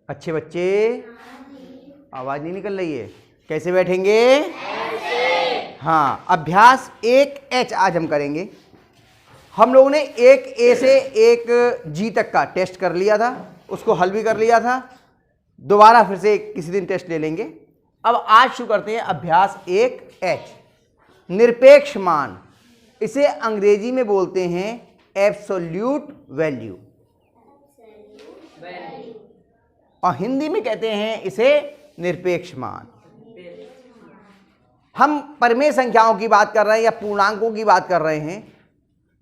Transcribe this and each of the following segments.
अच्छे बच्चे, आवाज नहीं निकल रही है, कैसे बैठेंगे? हाँ, अभ्यास 1H आज हम करेंगे। हम लोगों ने 1A से 1G तक का टेस्ट कर लिया था, उसको हल भी कर लिया था। दोबारा फिर से किसी दिन टेस्ट ले लेंगे। अब आज शुरू करते हैं अभ्यास 1H, निरपेक्ष मान। इसे अंग्रेजी में बोलते हैं एब्सोल्यूट वैल्यू, और हिंदी में कहते हैं इसे निरपेक्ष मान। हम परमेय संख्याओं की बात कर रहे हैं या पूर्णांकों की बात कर रहे हैं,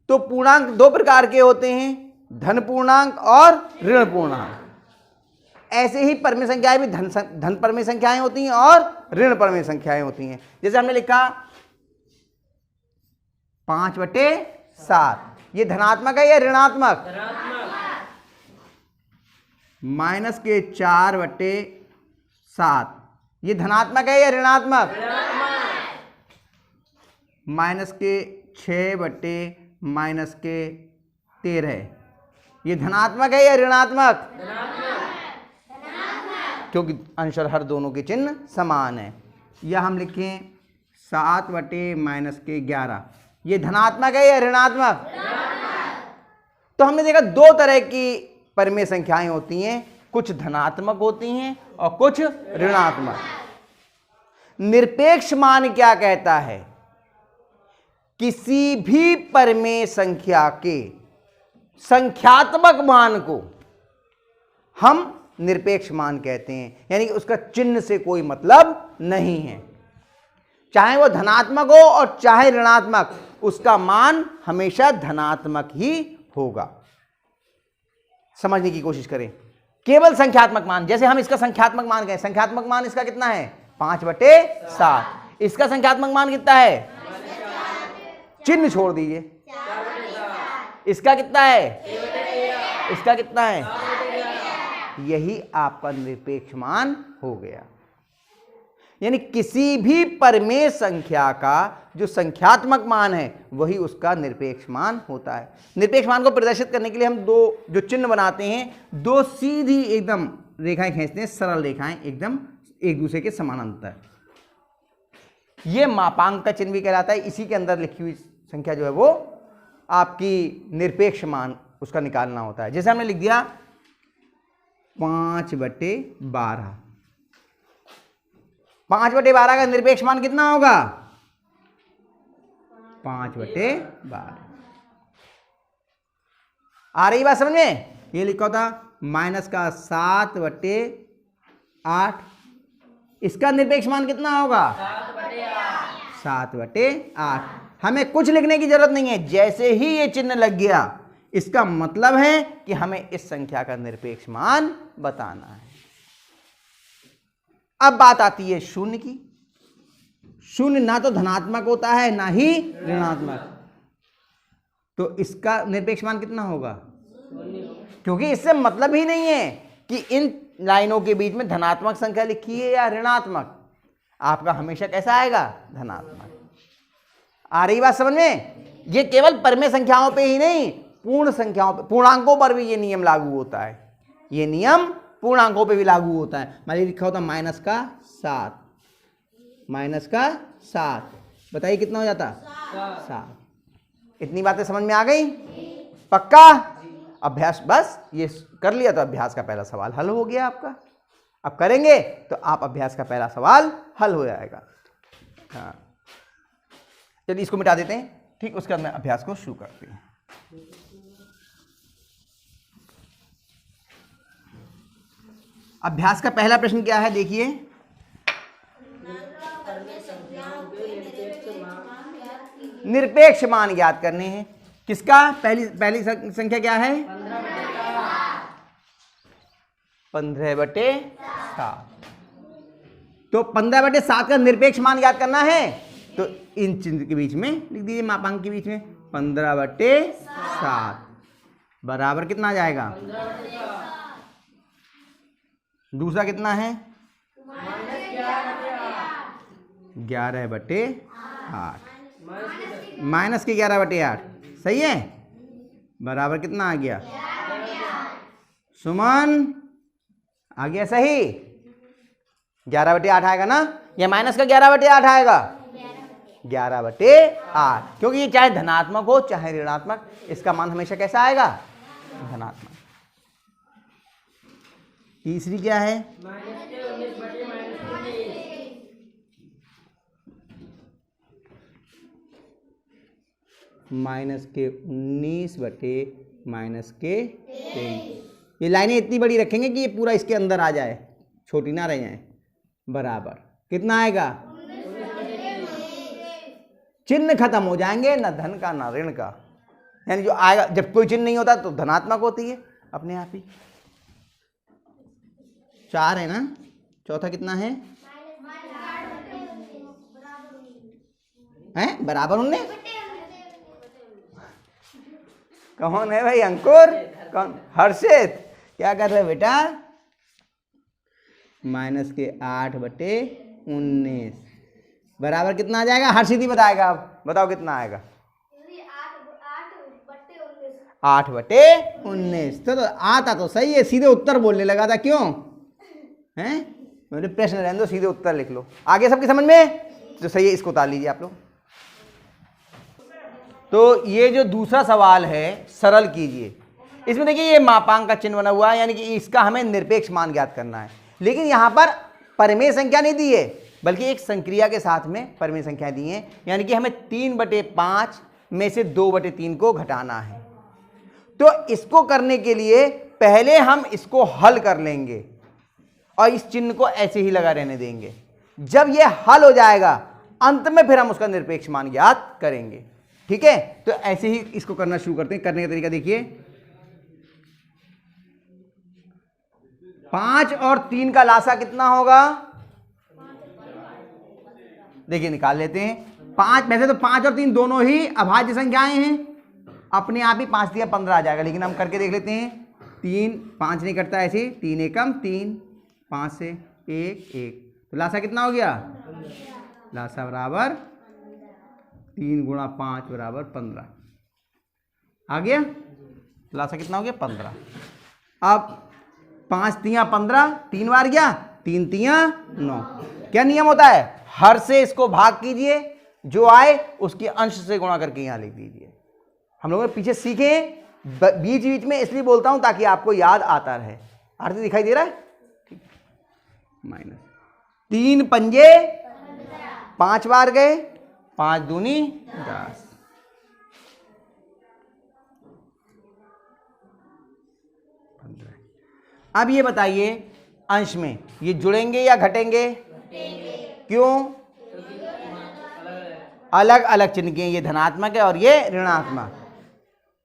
तो पूर्णांक दो प्रकार के होते हैं, धन पूर्णांक और ऋण पूर्णांक। ऐसे ही परमेय संख्याएं भी धन परमेय संख्याएं होती हैं और ऋण परमेय संख्याएं होती हैं। जैसे हमने लिखा 5/7, ये धनात्मक है या ऋणात्मक? माइनस के 4/7, ये धनात्मक है या ऋणात्मक? माइनस के 6/-13, ये धनात्मक है या ऋणात्मक? क्योंकि अंशर हर दोनों के चिन्ह समान है। या हम लिखें 7/-11, ये धनात्मक है या ऋणात्मक? तो हमने देखा दो तरह की परमेय संख्याएं होती हैं, कुछ धनात्मक होती हैं और कुछ ऋणात्मक। निरपेक्ष मान क्या कहता है? किसी भी परमेय संख्या के संख्यात्मक मान को हम निरपेक्ष मान कहते हैं, यानी कि उसका चिन्ह से कोई मतलब नहीं है। चाहे वो धनात्मक हो और चाहे ऋणात्मक, उसका मान हमेशा धनात्मक ही होगा। समझने की कोशिश करें। केवल संख्यात्मक मान, जैसे हम इसका संख्यात्मक मान कहें, संख्यात्मक मान इसका कितना है? 5/7। इसका संख्यात्मक मान कितना है? चिन्ह छोड़ दीजिए, इसका कितना है? इसका कितना है? यही आपका निरपेक्ष मान हो गया। यानी किसी भी परमेय संख्या का जो संख्यात्मक मान है वही उसका निरपेक्ष मान होता है। निरपेक्ष मान को प्रदर्शित करने के लिए हम दो जो चिन्ह बनाते हैं, दो सीधी एकदम रेखाएं खींचते हैं, सरल रेखाएं एकदम एक दूसरे के समानांतर। ये मापांक का चिन्ह भी कहलाता है। इसी के अंदर लिखी हुई संख्या जो है वो आपकी निरपेक्ष मान उसका निकालना होता है। जैसे हमने लिख दिया 5/12, 5/12 का निरपेक्ष मान कितना होगा? 5/12। आ रही बात समझ में? ये लिखा होता माइनस का 7/8, इसका निरपेक्ष मान कितना होगा? 7/8। हमें कुछ लिखने की जरूरत नहीं है, जैसे ही ये चिन्ह लग गया इसका मतलब है कि हमें इस संख्या का निरपेक्ष मान बताना है। अब बात आती है शून्य की। शून्य ना तो धनात्मक होता है ना ही ऋणात्मक, तो इसका निरपेक्ष मान कितना होगा? क्योंकि इससे मतलब ही नहीं है कि इन लाइनों के बीच में धनात्मक संख्या लिखी है या ऋणात्मक, आपका हमेशा कैसा आएगा? धनात्मक। आ रही बात समझ में? ये केवल परमेय संख्याओं पे ही नहीं, पूर्ण संख्याओं पे, पूर्णांकों पर भी ये नियम लागू होता है। ये नियम पूर्णांकों पे भी लागू होता है। मान लीजिए लिखा होता माइनस का 7, बताइए कितना हो जाता? 7। इतनी बातें समझ में आ गई? पक्का? अभ्यास बस ये कर लिया तो अभ्यास का पहला सवाल हल हो गया आपका। अब करेंगे तो आप अभ्यास का पहला सवाल हल हो जाएगा। हाँ, चलिए इसको मिटा देते हैं, ठीक, उसके बाद में अभ्यास को शुरू करते हैं। अभ्यास का पहला प्रश्न क्या है? देखिए, निरपेक्ष मान ज्ञात करने हैं। किसका? पहली संख्या क्या है? 15/7। तो 15/7 का निरपेक्ष मान ज्ञात करना है, तो इन चिन्ह के बीच में लिख दीजिए, मापांक के बीच में 15/7 बराबर कितना आ जाएगा? दूसरा कितना है? 11/8, माइनस के 11/8, सही है, बराबर कितना आ गया? सुमन आ गया सही। 11/8 आएगा ना, या माइनस का 11/8 आएगा? 11/8, क्योंकि ये चाहे धनात्मक हो चाहे ऋणात्मक, इसका मान हमेशा कैसा आएगा? धनात्मक। तीसरी क्या है? -19/-23। ये लाइनें इतनी बड़ी रखेंगे कि ये पूरा इसके अंदर आ जाए, छोटी ना रह जाए। बराबर कितना आएगा? चिन्ह खत्म हो जाएंगे, ना धन का ना ऋण का, यानी जो आएगा, जब कोई चिन्ह नहीं होता तो धनात्मक होती है अपने आप ही। 4 है ना, चौथा कितना है? हैं बराबर 19। कौन है भाई? अंकुर? कौन? हर्षित? क्या कर रहे बेटा? -8/19 बराबर कितना आ जाएगा? हर्षित ही बताएगा। आप बताओ कितना आएगा? 8/19। तो आता तो सही है, सीधे उत्तर बोलने लगा था, क्यों हैं? मेरे प्रश्न रहने दो, सीधे उत्तर लिख लो। आगे सबकी समझ में तो सही है, इसको उतार लीजिए आप लोग। तो ये जो दूसरा सवाल है, सरल कीजिए। इसमें देखिए ये मापांक का चिन्ह बना हुआ है, यानी कि इसका हमें निरपेक्ष मान ज्ञात करना है। लेकिन यहां पर परिमेय संख्या नहीं दी है, बल्कि एक संक्रिया के साथ में परिमेय संख्या दी है, यानी कि हमें 3/5 में से 2/3 को घटाना है। तो इसको करने के लिए पहले हम इसको हल कर लेंगे और इस चिन्ह को ऐसे ही लगा रहने देंगे। जब यह हल हो जाएगा, अंत में फिर हम उसका निरपेक्ष मान ज्ञात करेंगे। ठीक है, तो ऐसे ही इसको करना शुरू करते हैं। करने का तरीका देखिए, 5 और 3 का लासा कितना होगा? देखिए निकाल लेते हैं। 5, वैसे तो 5 और 3 दोनों ही अभाज्य संख्याएं हैं, अपने आप ही 5 दिया 15 आ जाएगा, लेकिन हम करके देख लेते हैं। 3, 5 नहीं कटता ऐसे, 3 एकम 3, 5 से 1, 1, तो लासा कितना हो गया? लासा बराबर 3 × 5 = 15 आ गया। लासा कितना हो गया? 15। अब 5 तियां 15, 3 बार गया, 3 तियां 9। क्या नियम होता है? हर से इसको भाग कीजिए, जो आए उसकी अंश से गुणा करके यहां लिख दीजिए। हम लोगों ने पीछे सीखे, बीच बीच में इसलिए बोलता हूं ताकि आपको याद आता रहे। आरती दिखाई दे रहा है? ठीक। माइनस 3 पंजे 5 बार गए, 5 दूनी 10। अब ये बताइए, अंश में ये जुड़ेंगे या घटेंगे? क्यों? अलग अलग चिन्ह के, ये धनात्मक है और ये ऋणात्मक।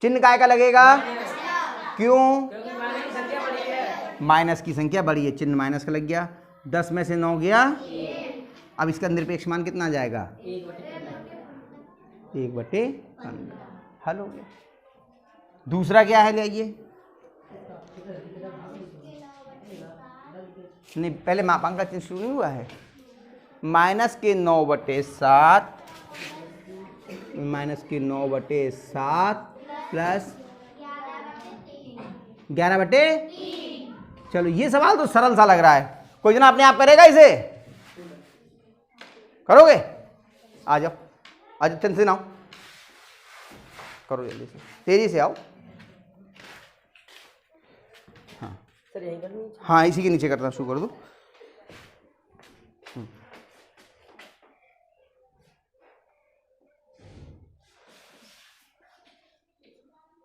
चिन्ह काय का लगेगा? क्यों? माइनस की संख्या बड़ी है, चिन्ह माइनस का लग गया। 10 में से 9 गया, अब इसका निरपेक्ष मान कितना आ जाएगा? 1/15। हल हो गया। दूसरा क्या है, ले आइए। नहीं, पहले मापांक का चिन्ह शुरू नहीं हुआ है। -9/7 प्लस 11/3। चलो ये सवाल तो सरल सा लग रहा है, कोई जना अपने आप करेगा इसे? करोगे? आ जाओ, आज टेंशन आओ, करो जल्दी से, तेजी से आओ। हाँ हाँ, इसी के नीचे करना शुरू कर दो।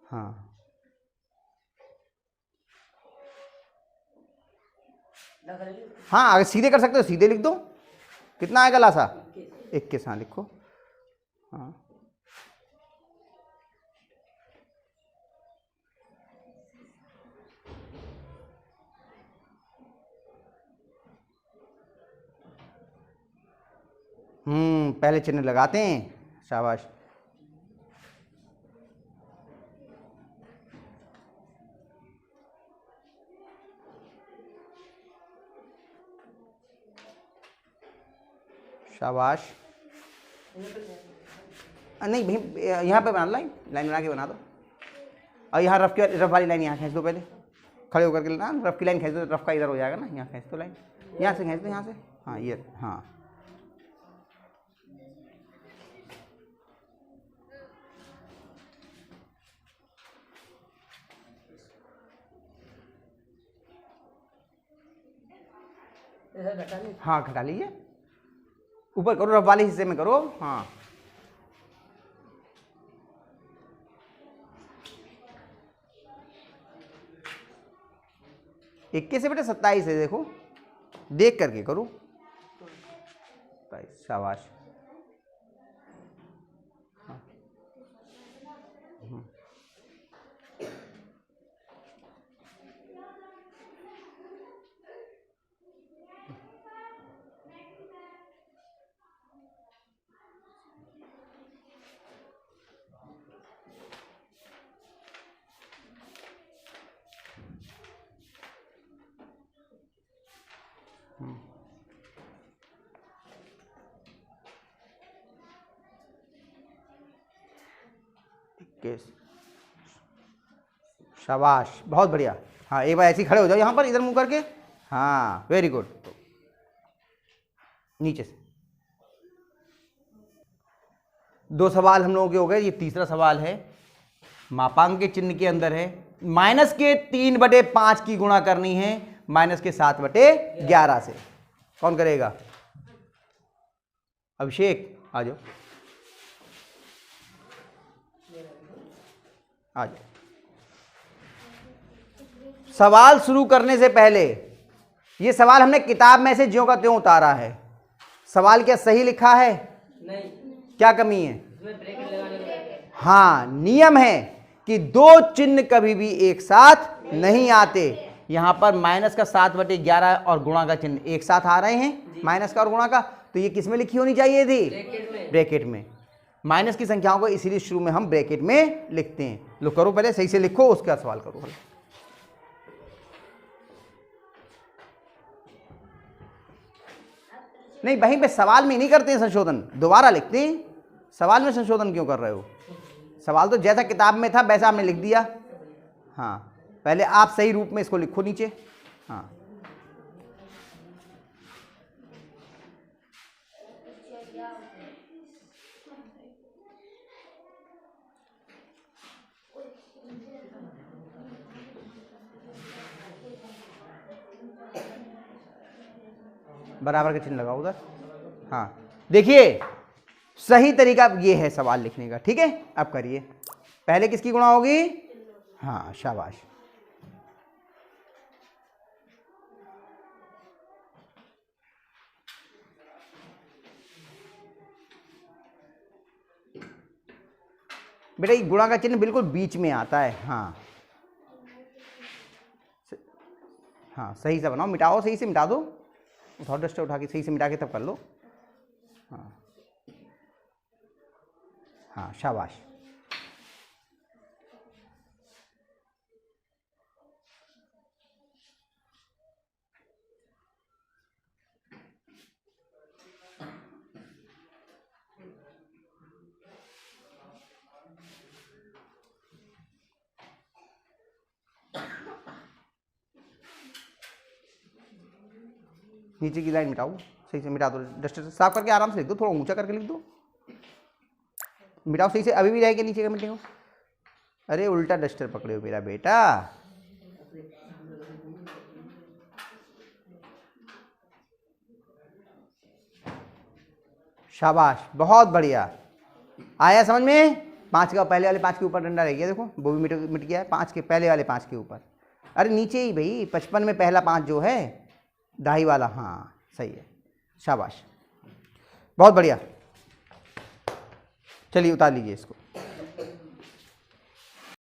हाँ हाँ, अगर सीधे कर सकते हो सीधे लिख दो। कितना आएगा लासा? 21। हाँ लिखो। हाँ पहले चिन्ह लगाते हैं, शाबाश। शाबाश। नहीं भाई, यहाँ पे बना लाइन, लाइन बना के बना दो। और यहाँ रफ वाली लाइन यहाँ खींच दो पहले। खड़े होकर के ना रफ की लाइन खींच दो, रफ का इधर हो जाएगा ना, यहाँ खींच दो लाइन, यहाँ से खींच दो, यहाँ से, हाँ ये, हाँ हाँ घटा लीजिए, ऊपर करो, रफ वाले हिस्से में करो, हाँ इक्कीस से बेटा 27 है, देखो देख करके करो, 27, शाबाश। हाँ। शाबाश, बहुत बढ़िया। हाँ एक बार ऐसे ही खड़े हो जाओ यहाँ पर, इधर मुंह करके, हाँ वेरी गुड। नीचे से 2 सवाल हम लोगों के हो गए, ये तीसरा सवाल है, मापांक के चिन्ह के अंदर है, माइनस के 3/5 की गुणा करनी है माइनस के 7/11 से। कौन करेगा? अभिषेक आ जाओ, आ जाओ। सवाल शुरू करने से पहले, ये सवाल हमने किताब में से ज्यों का त्यों उतारा है। सवाल क्या सही लिखा है? नहीं। क्या कमी है? हाँ, नियम है कि 2 चिन्ह कभी भी एक साथ नहीं आते। यहां पर माइनस का 7/11 और गुणा का चिन्ह एक साथ आ रहे हैं, माइनस का और गुणा का, तो ये किस में लिखी होनी चाहिए थी? ब्रैकेट में। माइनस की संख्याओं को इसीलिए शुरू में हम ब्रैकेट में लिखते हैं। लो करो, पहले सही से लिखो, उसका सवाल करो। नहीं, वहीं पे सवाल में नहीं करते हैं संशोधन, दोबारा लिखते हैं। सवाल में संशोधन क्यों कर रहे हो? सवाल तो जैसा किताब में था वैसा हमने लिख दिया। हाँ, पहले आप सही रूप में इसको लिखो नीचे। हाँ, बराबर का चिन्ह लगाओ उधर। हाँ, देखिए सही तरीका ये है सवाल लिखने का, ठीक है। अब करिए, पहले किसकी गुणा होगी? हाँ, शाबाश। बेटा ये गुणा का चिन्ह बिल्कुल बीच में आता है। हाँ हाँ, सही से बनाओ, मिटाओ, सही से मिटा दो, उठाओ डस्टर उठा के, सही से मिटा के तब कर लो। हाँ हाँ, शाबाश। नीचे की लाइन मिटाओ, सही से मिटा दो, डस्टर से साफ करके आराम से लिख दो, थोड़ा ऊंचा करके लिख दो, मिटाओ सही से। अभी भी रहेगा नीचे का मिटेगा। अरे उल्टा डस्टर पकड़े हो मेरा बेटा। शाबाश, बहुत बढ़िया। आया समझ में? 5 का पहले वाले 5 के ऊपर डंडा रह गया, देखो वो भी मिट गया है। 5 के पहले वाले 5 के ऊपर, अरे नीचे ही भाई, 55 में पहला 5 जो है दाही वाला। हाँ सही है, शाबाश, बहुत बढ़िया। चलिए उतार लीजिए इसको।